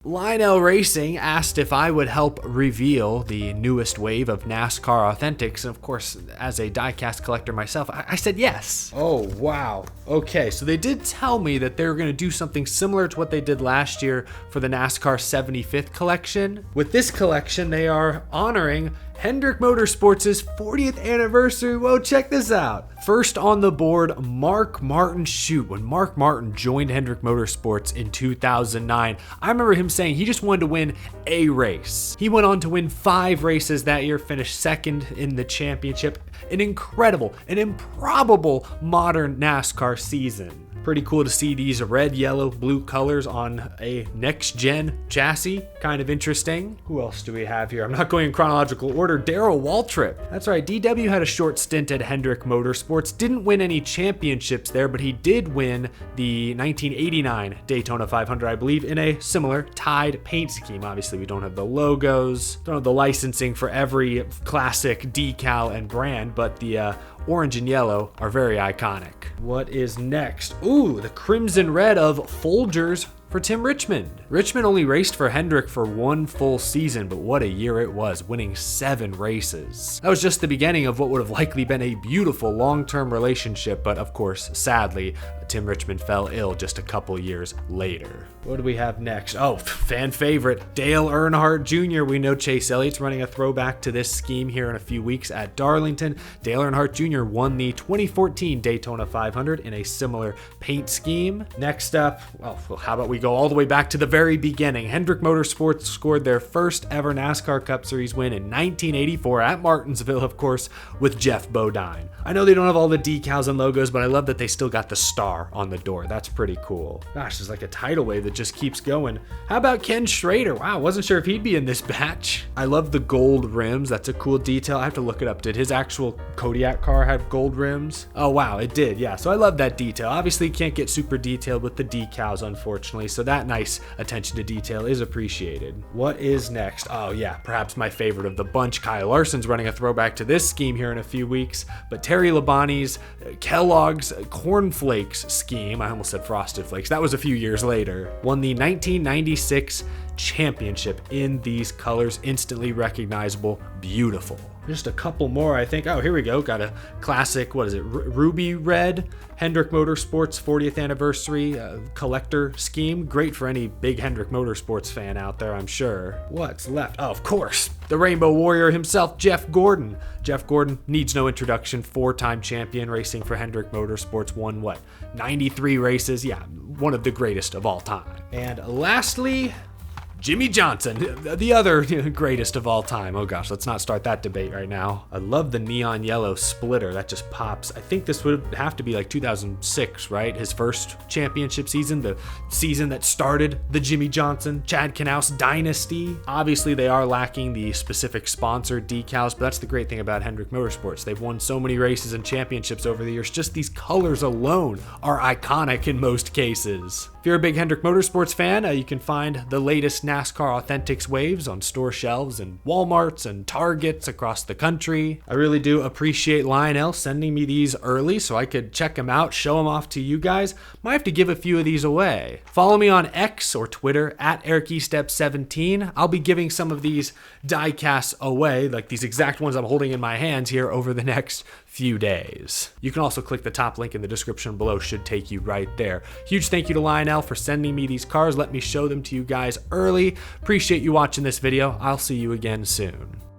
Lionel Racing asked if I would help reveal the newest wave of NASCAR Authentics, and of course, as a diecast collector myself, I said yes. Oh, wow. Okay, so they did tell me that they were going to do something similar to what they did last year for the NASCAR 75th collection. With this collection, they are honoring Hendrick Motorsports' 40th anniversary. Whoa, check this out. First on the board, Mark Martin. Shoot, when Mark Martin joined Hendrick Motorsports in 2009, I remember him saying he just wanted to win a race. He went on to win 5 races that year, finished second in the championship. An incredible, an improbable modern NASCAR season. Pretty cool to see these red, yellow, blue colors on a next-gen chassis. Kind of interesting. Who else do we have here? I'm not going in chronological order. Darrell Waltrip. That's right, DW had a short stint at Hendrick Motorsports. Didn't win any championships there, but he did win the 1989 Daytona 500, I believe, in a similar tied paint scheme. Obviously, we don't have the logos, don't have the licensing for every classic decal and brand, but the orange and yellow are very iconic. What is next? Ooh, the crimson red of Folgers for Tim Richmond. Richmond only raced for Hendrick for 1 full season, but what a year it was, winning 7 races. That was just the beginning of what would have likely been a beautiful long-term relationship, but of course, sadly, Tim Richmond fell ill just a couple years later. What do we have next? Oh, fan favorite, Dale Earnhardt Jr. We know Chase Elliott's running a throwback to this scheme here in a few weeks at Darlington. Dale Earnhardt Jr. won the 2014 Daytona 500 in a similar paint scheme. Next up, well, how about we go all the way back to the very beginning. Hendrick Motorsports scored their first ever NASCAR Cup Series win in 1984 at Martinsville, of course, with Jeff Bodine. I know they don't have all the decals and logos, but I love that they still got the star on the door. That's pretty cool. Gosh, there's like a tidal wave that just keeps going. How about Ken Schrader? Wow, wasn't sure if he'd be in this batch. I love the gold rims. That's a cool detail. I have to look it up. Did his actual Kodiak car have gold rims? Oh, wow, it did. Yeah, so I love that detail. Obviously, you can't get super detailed with the decals, unfortunately, so that nice attention to detail is appreciated. What is next? Oh, yeah, perhaps my favorite of the bunch. Kyle Larson's running a throwback to this scheme here in a few weeks, but Terry Labonte's Kellogg's Corn Flakes scheme, I almost said Frosted Flakes, that was a few years later, won the 1996 championship in these colors. Instantly recognizable, beautiful. Just a couple more, I think. Oh, here we go. Got a classic, what is it, ruby red Hendrick Motorsports 40th anniversary collector scheme. Great for any big Hendrick Motorsports fan out there, I'm sure. What's left? Oh, of course, the Rainbow Warrior himself, Jeff Gordon. Jeff Gordon needs no introduction, 4-time champion racing for Hendrick Motorsports, won what, 93 races? Yeah, one of the greatest of all time. And lastly, Jimmy Johnson, the other greatest of all time. Oh gosh, let's not start that debate right now. I love the neon yellow splitter. That just pops. I think this would have to be like 2006, right? His first championship season, the season that started the Jimmy Johnson, Chad Knaus dynasty. Obviously, they are lacking the specific sponsored decals, but that's the great thing about Hendrick Motorsports. They've won so many races and championships over the years. Just these colors alone are iconic in most cases. If you're a big Hendrick Motorsports fan, you can find the latest NASCAR Authentics waves on store shelves and Walmarts and Targets across the country. I really do appreciate Lionel sending me these early so I could check them out, show them off to you guys. Might have to give a few of these away. Follow me on X or Twitter at EricEstep17. I'll be giving some of these diecasts away, like these exact ones I'm holding in my hands here, over the next few days. You can also click the top link in the description below, should take you right there. Huge thank you to Lionel for sending me these cars. Let me show them to you guys early. Appreciate you watching this video. I'll see you again soon.